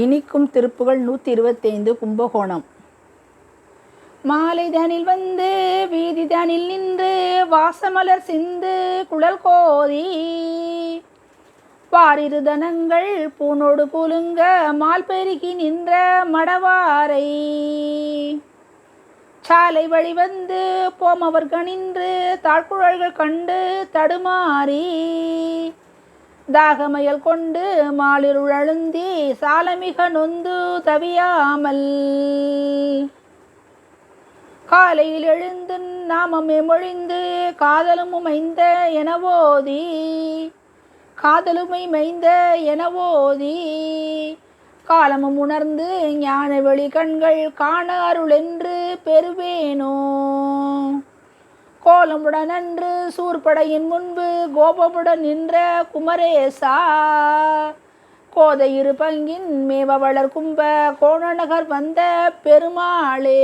இனிக்கும் திருப்புகழ் 125 கும்பகோணம். மாலைதனில் வந்து வீதிதனில் நின்று வாசமலர் சிந்து குழல் கோதி பாரிருதனங்கள் பூனோடு குலுங்க மால் பெருகி நின்ற மடவாரை சாலை வழி வந்து போமவர் கணின்று தாழ்குழல்கள் கண்டு தடுமாறி தாகமயல் கொண்டு மாலிருள் அழுந்தி சாலமிக நொந்து தவியாமல் காலையில் எழுந்து நாமமே மொழிந்து காதலுமை மைந்த எனவோதி காலமும் உணர்ந்து ஞான வெளி கண்கள் காண அருள் என்று பெறுவேனோ. கோலமுடன் அன்று சூர்படையின் முன்பு கோபமுடன் நின்ற குமரேசா கோதை இரு பங்கின் மேவ வளர் கும்ப கோணநகர் வந்த பெருமாளே.